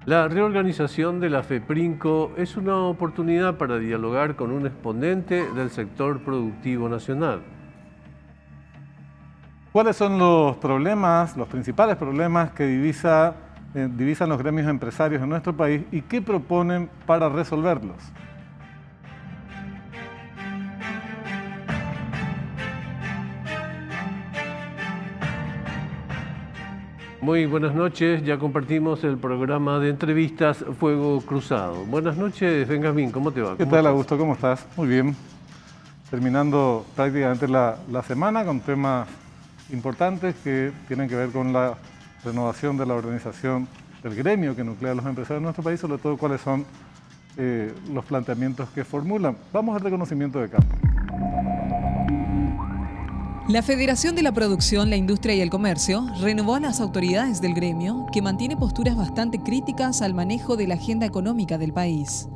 La reorganización de la FEPRINCO es una oportunidad para dialogar con un exponente del sector productivo nacional. ¿Cuáles son los problemas, los principales problemas que divisan los gremios empresarios en nuestro país y qué proponen para resolverlos? Muy buenas noches, ya compartimos el programa de entrevistas Fuego Cruzado. Buenas noches, Benjamín, ¿cómo te va? ¿Qué tal, Augusto? ¿Cómo estás? Muy bien. Terminando prácticamente la semana con temas importantes que tienen que ver con la renovación de la organización del gremio que nuclea a los empresarios de nuestro país, sobre todo cuáles son los planteamientos que formulan. Vamos al reconocimiento de campo. La Federación de la Producción, la Industria y el Comercio renovó a las autoridades del gremio, que mantiene posturas bastante críticas al manejo de la agenda económica del país.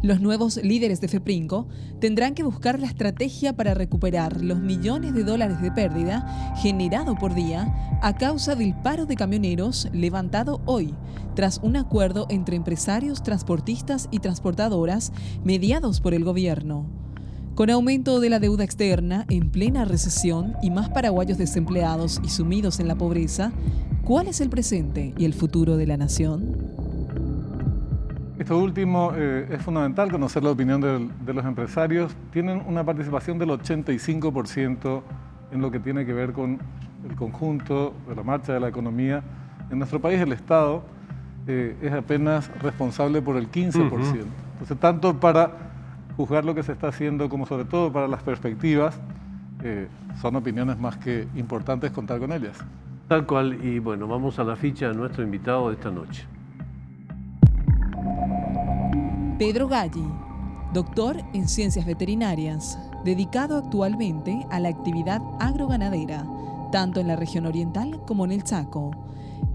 Los nuevos líderes de FEPRINCO tendrán que buscar la estrategia para recuperar los millones de dólares de pérdida generado por día a causa del paro de camioneros levantado hoy, tras un acuerdo entre empresarios, transportistas y transportadoras mediados por el gobierno. Con aumento de la deuda externa, en plena recesión y más paraguayos desempleados y sumidos en la pobreza, ¿cuál es el presente y el futuro de la nación? Esto último es fundamental, conocer la opinión de los empresarios. Tienen una participación del 85% en lo que tiene que ver con el conjunto de la marcha de la economía. En nuestro país el Estado es apenas responsable por el 15%. Entonces, tanto para juzgar lo que se está haciendo como sobre todo para las perspectivas, son opiniones más que importantes contar con ellas. Tal cual, y bueno, vamos a la ficha de nuestro invitado de esta noche. Pedro Galli, doctor en Ciencias Veterinarias, dedicado actualmente a la actividad agroganadera, tanto en la región oriental como en el Chaco.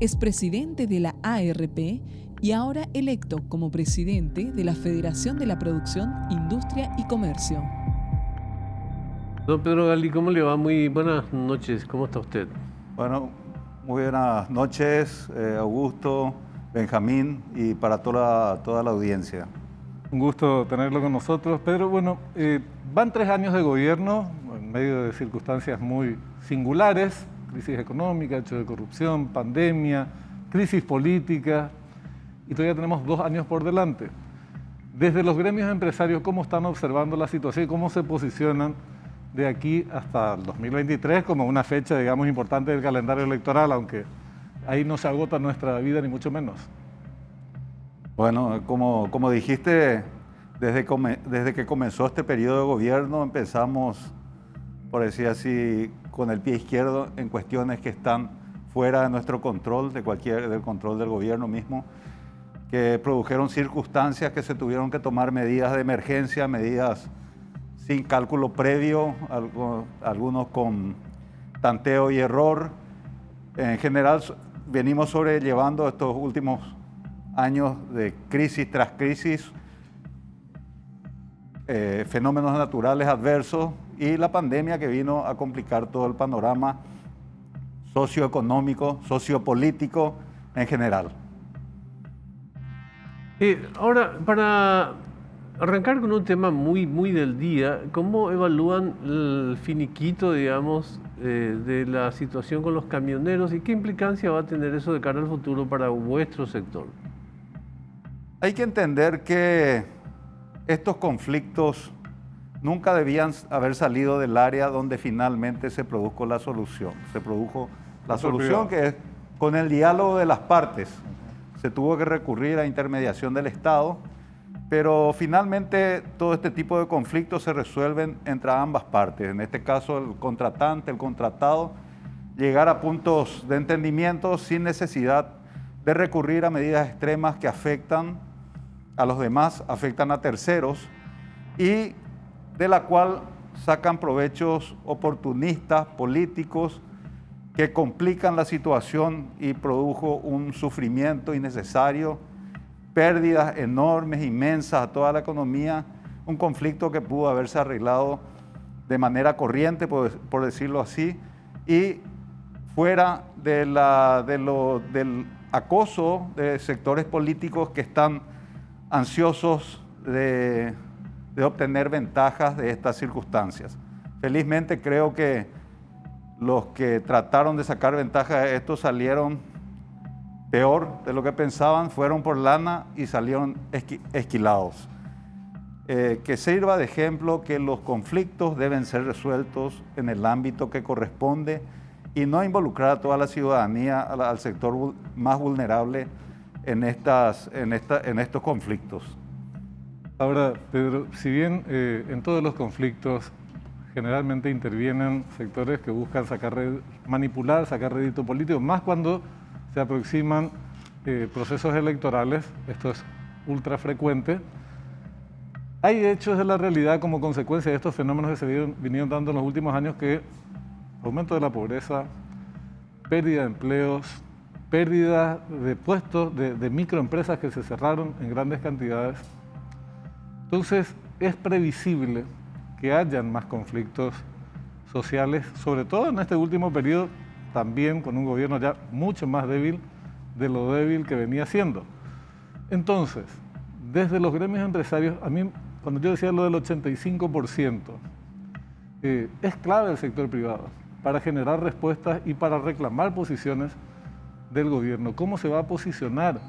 Es presidente de la ARP y ahora electo como presidente de la Federación de la Producción, Industria y Comercio. Don Pedro Galli, ¿cómo le va? Muy buenas noches, ¿cómo está usted? Bueno, muy buenas noches, Augusto, Benjamín y para toda la audiencia. Un gusto tenerlo con nosotros. Pedro, bueno, van 3 años de gobierno en medio de circunstancias muy singulares, crisis económica, hecho de corrupción, pandemia, crisis política, y todavía tenemos 2 años por delante. Desde los gremios empresarios, ¿cómo están observando la situación y cómo se posicionan de aquí hasta el 2023 como una fecha, digamos, importante del calendario electoral, aunque ahí no se agota nuestra vida ni mucho menos? Bueno, como dijiste, desde que comenzó este periodo de gobierno empezamos, por decir así, con el pie izquierdo en cuestiones que están fuera de nuestro control, del control del gobierno mismo, que produjeron circunstancias que se tuvieron que tomar medidas de emergencia, medidas sin cálculo previo, algunos con tanteo y error. En general, venimos sobrellevando estos últimos años de crisis tras crisis, fenómenos naturales adversos y la pandemia que vino a complicar todo el panorama socioeconómico, sociopolítico en general. Ahora, para arrancar con un tema muy del día, ¿cómo evalúan el finiquito, digamos, de la situación con los camioneros y qué implicancia va a tener eso de cara al futuro para vuestro sector? Hay que entender que estos conflictos nunca debían haber salido del área donde finalmente se produjo la solución. Se produjo la solución que es con el diálogo de las partes. Se tuvo que recurrir a intermediación del Estado, pero finalmente todo este tipo de conflictos se resuelven entre ambas partes. En este caso, el contratante, el contratado, llegar a puntos de entendimiento sin necesidad de recurrir a medidas extremas que afectan a los demás, afectan a terceros y de la cual sacan provechos oportunistas, políticos, que complican la situación y produjo un sufrimiento innecesario, pérdidas enormes, inmensas a toda la economía, un conflicto que pudo haberse arreglado de manera corriente, por decirlo así, y fuera del acoso de sectores políticos que están ansiosos de obtener ventajas de estas circunstancias. Felizmente creo que los que trataron de sacar ventaja de esto salieron peor de lo que pensaban, fueron por lana y salieron esquilados. Que sirva de ejemplo que los conflictos deben ser resueltos en el ámbito que corresponde y no involucrar a toda la ciudadanía, al sector más vulnerable en estos conflictos. Ahora, Pedro, si bien en todos los conflictos generalmente intervienen sectores que buscan manipular, sacar rédito político, más cuando se aproximan procesos electorales, esto es ultra frecuente, hay hechos de la realidad como consecuencia de estos fenómenos que se vinieron dando en los últimos años, que aumento de la pobreza, pérdida de empleos, pérdida de puestos de microempresas que se cerraron en grandes cantidades. Entonces, es previsible que hayan más conflictos sociales, sobre todo en este último periodo, también con un gobierno ya mucho más débil de lo débil que venía siendo. Entonces, desde los gremios empresarios, a mí, cuando yo decía lo del 85%, es clave el sector privado para generar respuestas y para reclamar posiciones del gobierno. ¿Cómo se va a posicionar?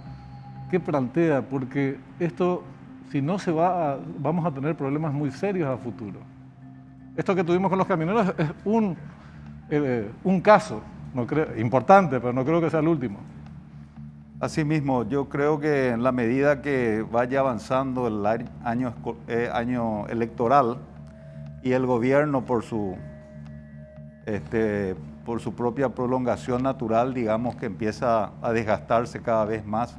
¿Qué plantea? Porque esto, si no se va, vamos a tener problemas muy serios a futuro. Esto que tuvimos con los camioneros es un caso, no creo, importante, pero no creo que sea el último. Asimismo, yo creo que en la medida que vaya avanzando el año electoral y el gobierno por su propia prolongación natural, digamos que empieza a desgastarse cada vez más,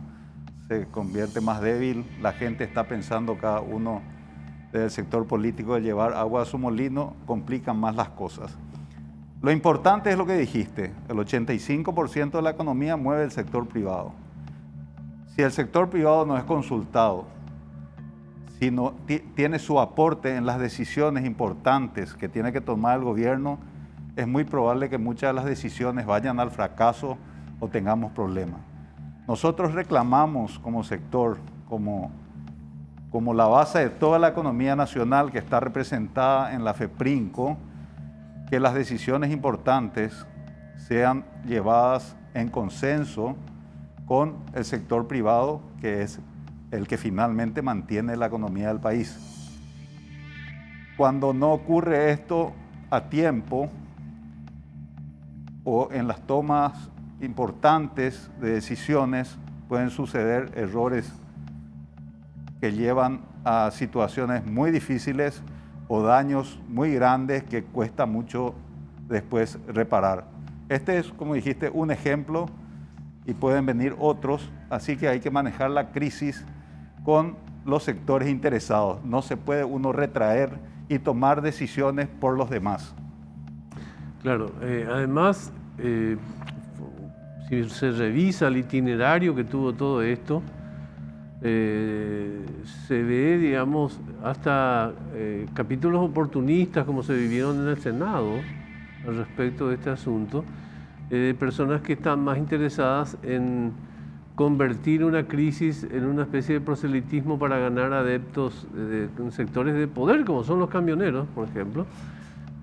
se convierte más débil, la gente está pensando cada uno del sector político de llevar agua a su molino, complican más las cosas. Lo importante es lo que dijiste, el 85% de la economía mueve el sector privado. Si el sector privado no es consultado, si no tiene su aporte en las decisiones importantes que tiene que tomar el gobierno, es muy probable que muchas de las decisiones vayan al fracaso o tengamos problemas. Nosotros reclamamos como sector, como la base de toda la economía nacional que está representada en la FEPRINCO, que las decisiones importantes sean llevadas en consenso con el sector privado, que es el que finalmente mantiene la economía del país. Cuando no ocurre esto a tiempo o en las tomas importantes de decisiones, pueden suceder errores que llevan a situaciones muy difíciles o daños muy grandes que cuesta mucho después reparar. Este es, como dijiste, un ejemplo y pueden venir otros, así que hay que manejar la crisis con los sectores interesados. No se puede uno retraer y tomar decisiones por los demás. Claro, además, si se revisa el itinerario que tuvo todo esto, se ve, digamos, hasta capítulos oportunistas como se vivieron en el Senado al respecto de este asunto, de personas que están más interesadas en convertir una crisis en una especie de proselitismo para ganar adeptos en sectores de poder, como son los camioneros, por ejemplo,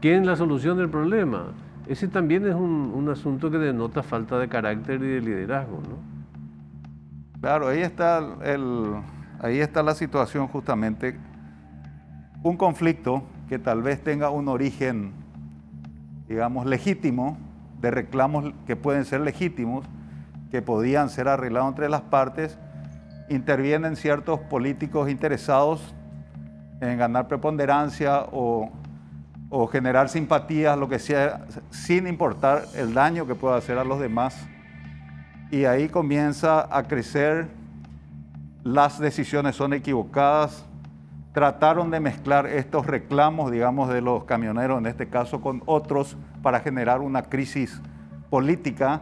que en la solución del problema. Ese también es un asunto que denota falta de carácter y de liderazgo, ¿no? Claro, ahí está la situación justamente. Un conflicto que tal vez tenga un origen, digamos, legítimo, de reclamos que pueden ser legítimos, que podían ser arreglados entre las partes, intervienen ciertos políticos interesados en ganar preponderancia o generar simpatías, lo que sea, sin importar el daño que pueda hacer a los demás. Y ahí comienza a crecer, las decisiones son equivocadas, trataron de mezclar estos reclamos, digamos, de los camioneros, en este caso, con otros para generar una crisis política,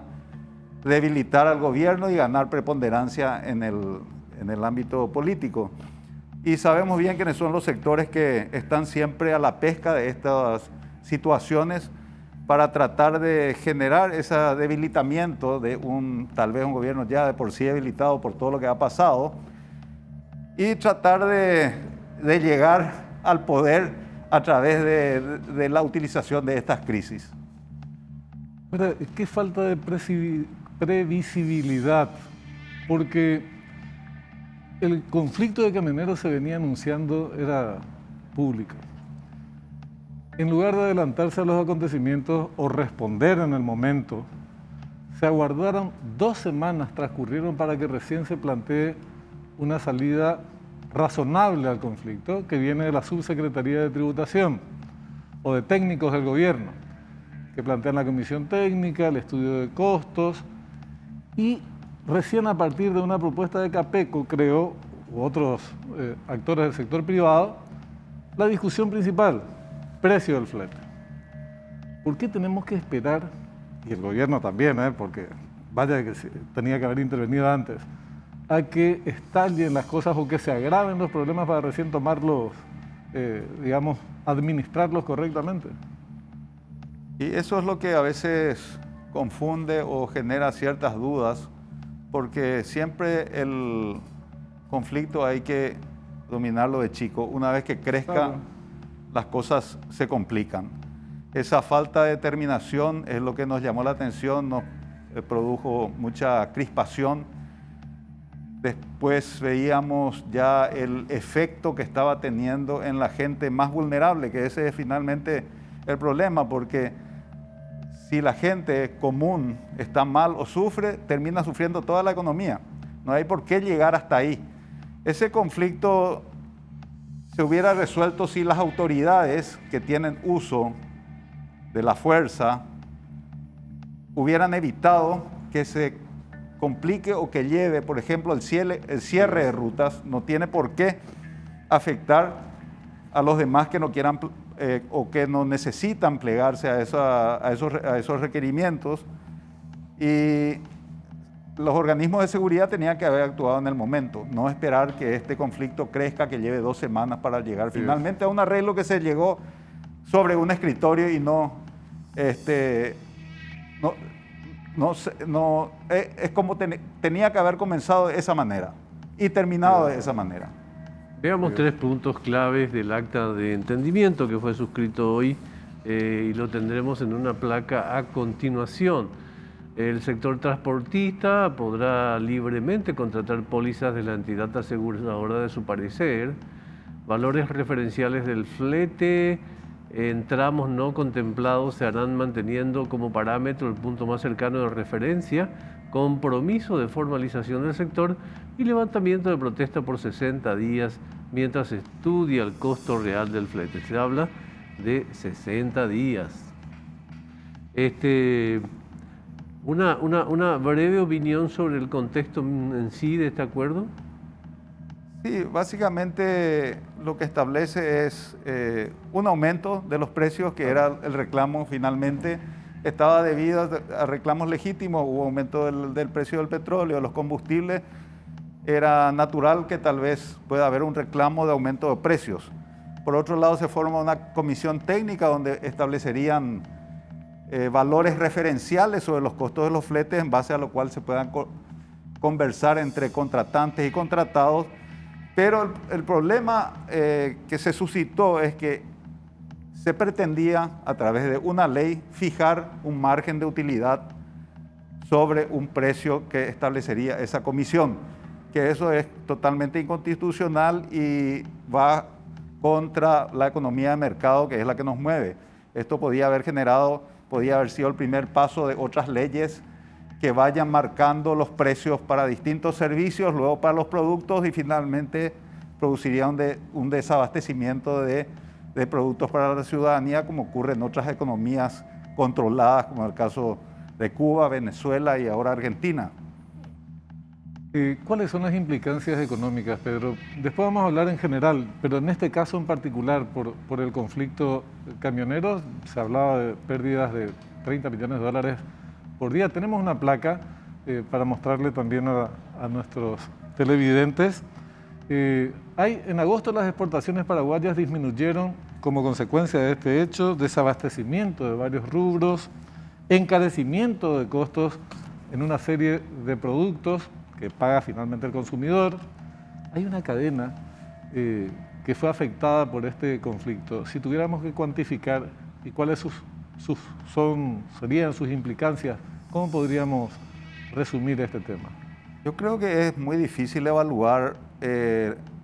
debilitar al gobierno y ganar preponderancia en el ámbito político. Y sabemos bien quiénes son los sectores que están siempre a la pesca de estas situaciones para tratar de generar ese debilitamiento de tal vez un gobierno ya de por sí debilitado por todo lo que ha pasado y tratar de llegar al poder a través de la utilización de estas crisis. Pero, ¿qué falta de previsibilidad? Porque el conflicto de camioneros se venía anunciando, era público. En lugar de adelantarse a los acontecimientos o responder en el momento, se aguardaron 2 semanas, transcurrieron para que recién se plantee una salida razonable al conflicto que viene de la Subsecretaría de Tributación o de técnicos del gobierno, que plantean la comisión técnica, el estudio de costos, y recién a partir de una propuesta de Capeco, creo, u otros actores del sector privado, la discusión principal, precio del flete. ¿Por qué tenemos que esperar, y el gobierno también, porque vaya que tenía que haber intervenido antes, a que estallen las cosas o que se agraven los problemas para recién tomarlos, digamos, administrarlos correctamente? Y eso es lo que a veces confunde o genera ciertas dudas, porque siempre el conflicto hay que dominarlo de chico. Una vez que crezca, claro, las cosas se complican. Esa falta de determinación es lo que nos llamó la atención, nos produjo mucha crispación. Después veíamos ya el efecto que estaba teniendo en la gente más vulnerable, que ese es finalmente el problema, porque si la gente común está mal o sufre, termina sufriendo toda la economía. No hay por qué llegar hasta ahí. Ese conflicto se hubiera resuelto si las autoridades que tienen uso de la fuerza hubieran evitado que se complique o que lleve, por ejemplo, el cierre de rutas. No tiene por qué afectar a los demás que no quieran o que no necesitan plegarse a esos requerimientos, y los organismos de seguridad tenían que haber actuado en el momento, no esperar que este conflicto crezca, que lleve 2 semanas para llegar finalmente a un arreglo que se llegó sobre un escritorio y es como tenía que haber comenzado de esa manera y terminado de esa manera. Veamos 3 puntos claves del acta de entendimiento que fue suscrito hoy y lo tendremos en una placa a continuación. El sector transportista podrá libremente contratar pólizas de la entidad aseguradora de su parecer, valores referenciales del flete en tramos no contemplados se harán manteniendo como parámetro el punto más cercano de referencia, compromiso de formalización del sector y levantamiento de protesta por 60 días mientras se estudia el costo real del flete. Se habla de 60 días. Una breve opinión sobre el contexto en sí de este acuerdo. Sí, básicamente lo que establece es un aumento de los precios, que era el reclamo finalmente. Estaba debido a reclamos legítimos, hubo aumento del precio del petróleo, de los combustibles. Era natural que tal vez pueda haber un reclamo de aumento de precios. Por otro lado, se forma una comisión técnica donde establecerían valores referenciales sobre los costos de los fletes, en base a lo cual se puedan conversar entre contratantes y contratados. Pero el problema que se suscitó es que se pretendía, a través de una ley, fijar un margen de utilidad sobre un precio que establecería esa comisión, que eso es totalmente inconstitucional y va contra la economía de mercado, que es la que nos mueve. Esto podía haber sido el primer paso de otras leyes que vayan marcando los precios para distintos servicios, luego para los productos, y finalmente produciría un desabastecimiento de productos para la ciudadanía, como ocurre en otras economías controladas, como el caso de Cuba, Venezuela y ahora Argentina. ¿Cuáles son las implicancias económicas, Pedro? Después vamos a hablar en general, pero en este caso en particular, por el conflicto camionero, se hablaba de pérdidas de 30 millones de dólares por día. Tenemos una placa para mostrarle también a nuestros televidentes. En agosto las exportaciones paraguayas disminuyeron como consecuencia de este hecho, desabastecimiento de varios rubros, encarecimiento de costos en una serie de productos que paga finalmente el consumidor. Hay una cadena que fue afectada por este conflicto. Si tuviéramos que cuantificar y cuáles serían sus implicancias, ¿cómo podríamos resumir este tema? Yo creo que es muy difícil evaluar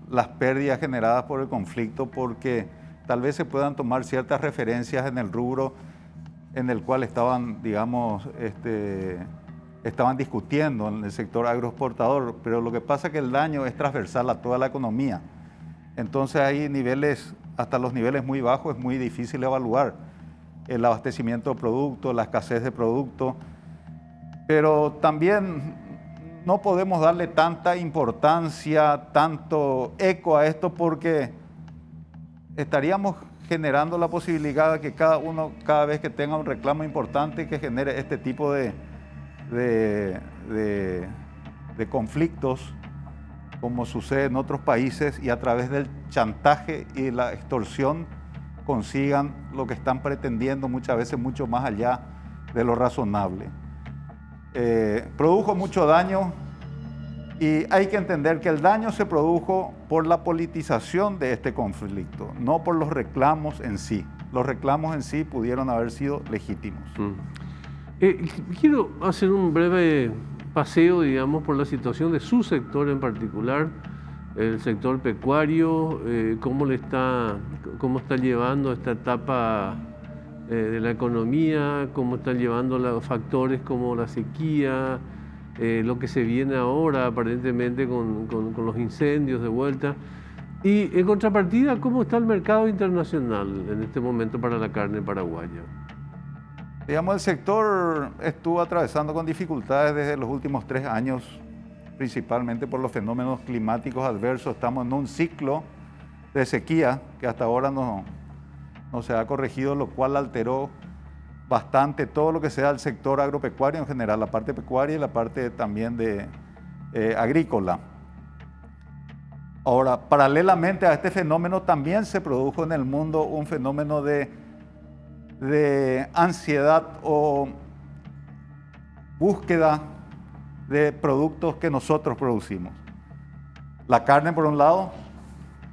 las pérdidas generadas por el conflicto porque tal vez se puedan tomar ciertas referencias en el rubro en el cual estaban, digamos, estaban discutiendo en el sector agroexportador, pero lo que pasa es que el daño es transversal a toda la economía. Entonces hay niveles, hasta los niveles muy bajos es muy difícil evaluar el abastecimiento de productos, la escasez de productos, pero también no podemos darle tanta importancia, tanto eco a esto porque estaríamos generando la posibilidad de que cada vez que tenga un reclamo importante que genere este tipo de conflictos, como sucede en otros países, y a través del chantaje y la extorsión consigan lo que están pretendiendo, muchas veces mucho más allá de lo razonable. Produjo mucho daño y hay que entender que el daño se produjo por la politización de este conflicto, no por los reclamos en sí. Los reclamos en sí pudieron haber sido legítimos. Quiero hacer un breve paseo, digamos, por la situación de su sector en particular, el sector pecuario, cómo está llevando esta etapa de la economía, cómo están llevando los factores como la sequía, lo que se viene ahora aparentemente con los incendios de vuelta. Y en contrapartida, ¿cómo está el mercado internacional en este momento para la carne paraguaya? Digamos, el sector estuvo atravesando con dificultades desde los últimos 3 años, principalmente por los fenómenos climáticos adversos. Estamos en un ciclo de sequía que hasta ahora no se ha corregido, lo cual alteró bastante todo lo que sea el sector agropecuario en general, la parte pecuaria y la parte también de agrícola. Ahora, paralelamente a este fenómeno también se produjo en el mundo un fenómeno de ansiedad o búsqueda de productos que nosotros producimos. La carne por un lado,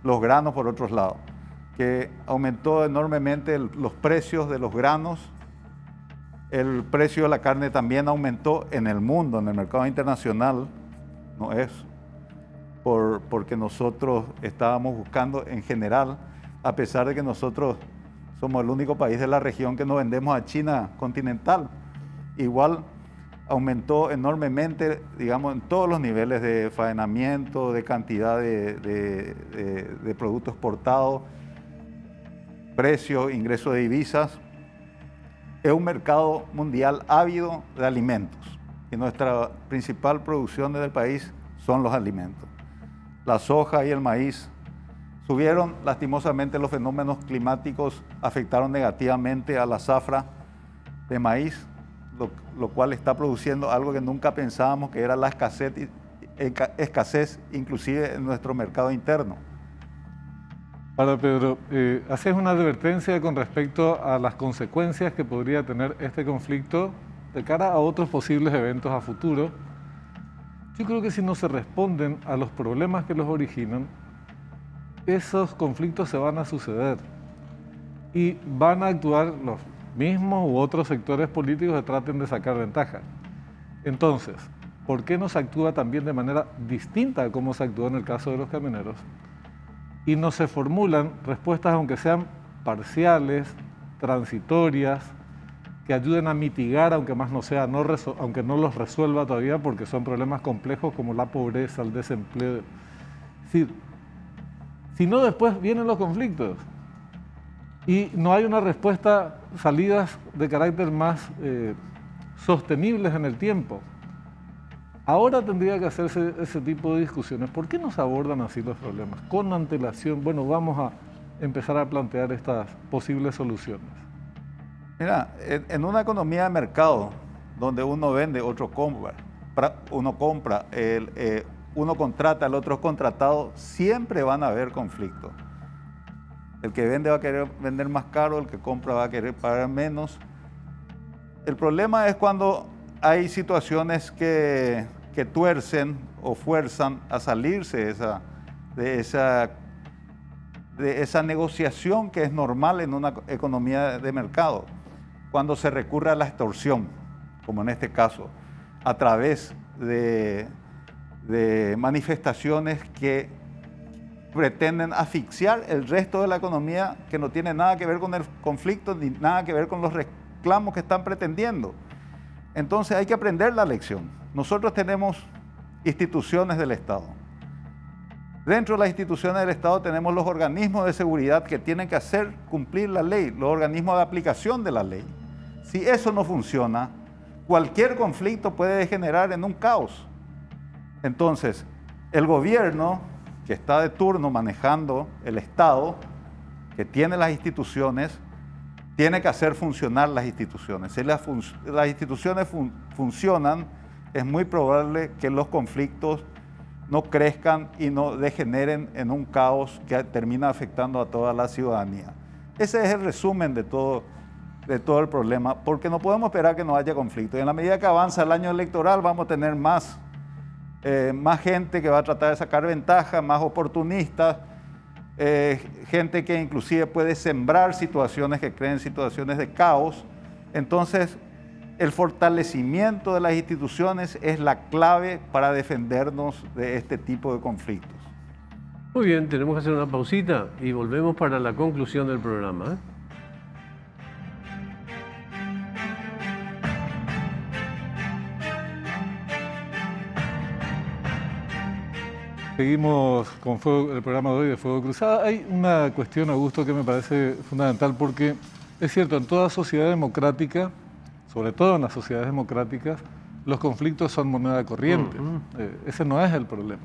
los granos por otro lado, que aumentó enormemente los precios de los granos. El precio de la carne también aumentó en el mundo, en el mercado internacional, no es porque nosotros estábamos buscando en general, a pesar de que nosotros somos el único país de la región que no vendemos a China continental. Igual aumentó enormemente, digamos, en todos los niveles de faenamiento, de cantidad de productos exportados, precio, ingreso de divisas. Es un mercado mundial ávido de alimentos y nuestra principal producción del país son los alimentos. La soja y el maíz subieron, lastimosamente los fenómenos climáticos afectaron negativamente a la zafra de maíz, lo cual está produciendo algo que nunca pensábamos, que era la escasez inclusive en nuestro mercado interno. Ahora, Pedro, haces una advertencia con respecto a las consecuencias que podría tener este conflicto de cara a otros posibles eventos a futuro. Yo creo que si no se responden a los problemas que los originan, esos conflictos se van a suceder y van a actuar los mismos u otros sectores políticos que traten de sacar ventaja. Entonces, ¿por qué no se actúa también de manera distinta a cómo se actuó en el caso de los camioneros? Y no se formulan respuestas, aunque sean parciales, transitorias, que ayuden a mitigar, aunque más no sea, aunque no los resuelva todavía, porque son problemas complejos como la pobreza, el desempleo. Es decir, si no, después vienen los conflictos y no hay una respuesta, salidas de carácter más sostenibles en el tiempo. Ahora tendría que hacerse ese tipo de discusiones. ¿Por qué no se abordan así los problemas? Con antelación, bueno, vamos a empezar a plantear estas posibles soluciones. Mira, en una economía de mercado, donde uno vende, otro compra, uno compra, uno contrata, el otro es contratado, siempre van a haber conflictos. El que vende va a querer vender más caro, el que compra va a querer pagar menos. El problema es cuando hay situaciones que tuercen o fuerzan a salirse de esa negociación que es normal en una economía de mercado. Cuando se recurre a la extorsión, como en este caso, a través de manifestaciones que pretenden asfixiar el resto de la economía, que no tiene nada que ver con el conflicto ni nada que ver con los reclamos que están pretendiendo. Entonces hay que aprender la lección. Nosotros tenemos instituciones del Estado. Dentro de las instituciones del Estado tenemos los organismos de seguridad que tienen que hacer cumplir la ley, los organismos de aplicación de la ley. Si eso no funciona, cualquier conflicto puede degenerar en un caos. Entonces, el gobierno que está de turno manejando el Estado, que tiene las instituciones, tiene que hacer funcionar las instituciones. Si las instituciones funcionan, es muy probable que los conflictos no crezcan y no degeneren en un caos que termina afectando a toda la ciudadanía. Ese es el resumen de todo el problema, porque no podemos esperar que no haya conflicto. Y en la medida que avanza el año electoral vamos a tener más gente que va a tratar de sacar ventaja, más oportunistas, gente que inclusive puede sembrar situaciones que creen situaciones de caos. Entonces, el fortalecimiento de las instituciones es la clave para defendernos de este tipo de conflictos. Muy bien, tenemos que hacer una pausita y volvemos para la conclusión del programa, ¿eh? Seguimos con el programa de hoy de Fuego Cruzado. Hay una cuestión, Augusto, que me parece fundamental porque es cierto, en toda sociedad democrática, sobre todo en las sociedades democráticas, los conflictos son moneda corriente. Ese no es el problema.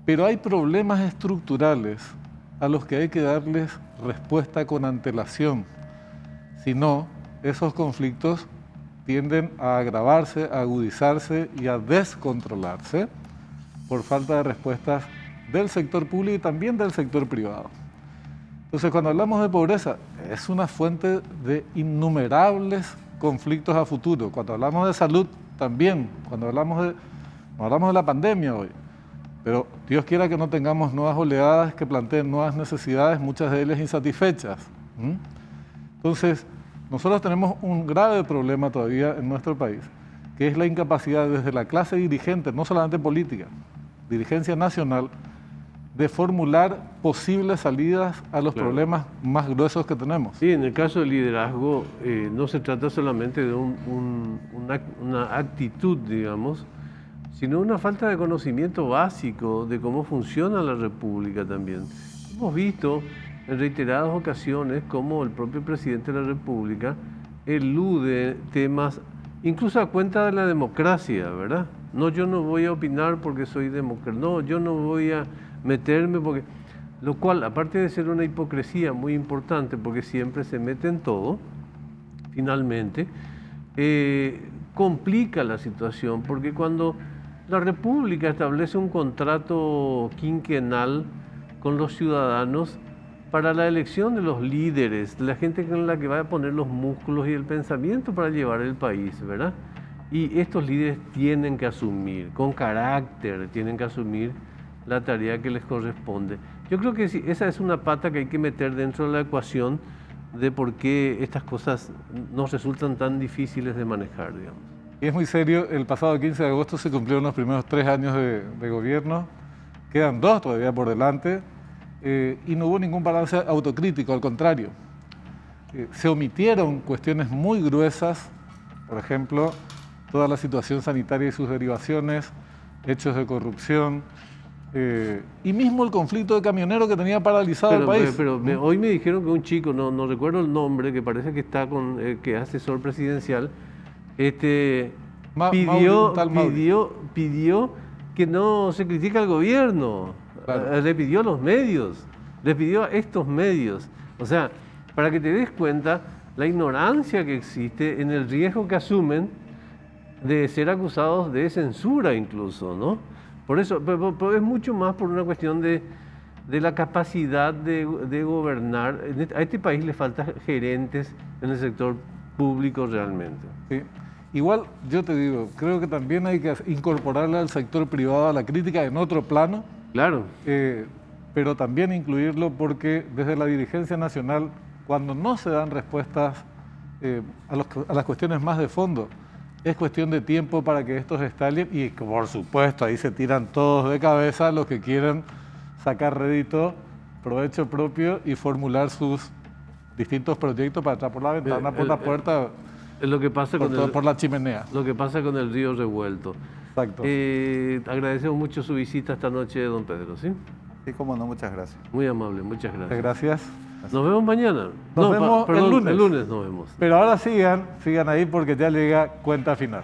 Pero hay problemas estructurales a los que hay que darles respuesta con antelación. Si no, esos conflictos tienden a agravarse, a agudizarse y a descontrolarse por falta de respuestas del sector público y también del sector privado. Entonces, cuando hablamos de pobreza, es una fuente de innumerables conflictos a futuro. Cuando hablamos de salud, también. Cuando hablamos de la pandemia hoy. Pero Dios quiera que no tengamos nuevas oleadas que planteen nuevas necesidades, muchas de ellas insatisfechas. Entonces, nosotros tenemos un grave problema todavía en nuestro país, que es la incapacidad desde la clase dirigente, no solamente política, dirigencia nacional, de formular posibles salidas a los problemas más gruesos que tenemos. Sí, en el caso del liderazgo no se trata solamente de una actitud, digamos, sino una falta de conocimiento básico de cómo funciona la República también. Hemos visto en reiteradas ocasiones cómo el propio presidente de la República elude temas, incluso a cuenta de la democracia, ¿verdad? No, yo no voy a opinar porque soy demócrata, no, yo no voy a meterme porque... Lo cual, aparte de ser una hipocresía muy importante, porque siempre se mete en todo, finalmente, complica la situación, porque cuando la República establece un contrato quinquenal con los ciudadanos para la elección de los líderes, de la gente con la que va a poner los músculos y el pensamiento para llevar el país, ¿verdad? Y estos líderes tienen que asumir, con carácter, tienen que asumir la tarea que les corresponde. Yo creo que sí, esa es una pata que hay que meter dentro de la ecuación de por qué estas cosas nos resultan tan difíciles de manejar, digamos. Y es muy serio, el pasado 15 de agosto se cumplieron los primeros 3 años de gobierno, quedan 2 todavía por delante, y no hubo ningún balance autocrítico, al contrario. Se omitieron cuestiones muy gruesas, por ejemplo, toda la situación sanitaria y sus derivaciones, hechos de corrupción, y mismo el conflicto de camioneros que tenía paralizado el país. Pero hoy me dijeron que un chico, no recuerdo el nombre, que parece que está que es asesor presidencial, pidió que no se critique al gobierno, claro. Le pidió a los medios, le pidió a estos medios. O sea, para que te des cuenta la ignorancia que existe en el riesgo que asumen de ser acusados de censura incluso, ¿no? Por eso, pero es mucho más por una cuestión de de la capacidad de gobernar. A este país le faltan gerentes en el sector público realmente. Sí. Igual, yo te digo, creo que también hay que incorporarle al sector privado a la crítica en otro plano, Claro. pero también incluirlo porque desde la dirigencia nacional, cuando no se dan respuestas a las cuestiones más de fondo, es cuestión de tiempo para que estos estallen y por supuesto ahí se tiran todos de cabeza los que quieren sacar rédito, provecho propio y formular sus distintos proyectos para entrar por la ventana, por la puerta, Es lo que pasa por la chimenea. lo que pasa con el río revuelto. Exacto. Agradecemos mucho su visita esta noche, don Pedro, ¿sí? Sí, cómo no, muchas gracias. Muy amable, muchas Muchas gracias. gracias. Nos vemos mañana. Nos vemos perdón, el lunes. El lunes nos vemos. Pero ahora sigan ahí porque ya llega cuenta final.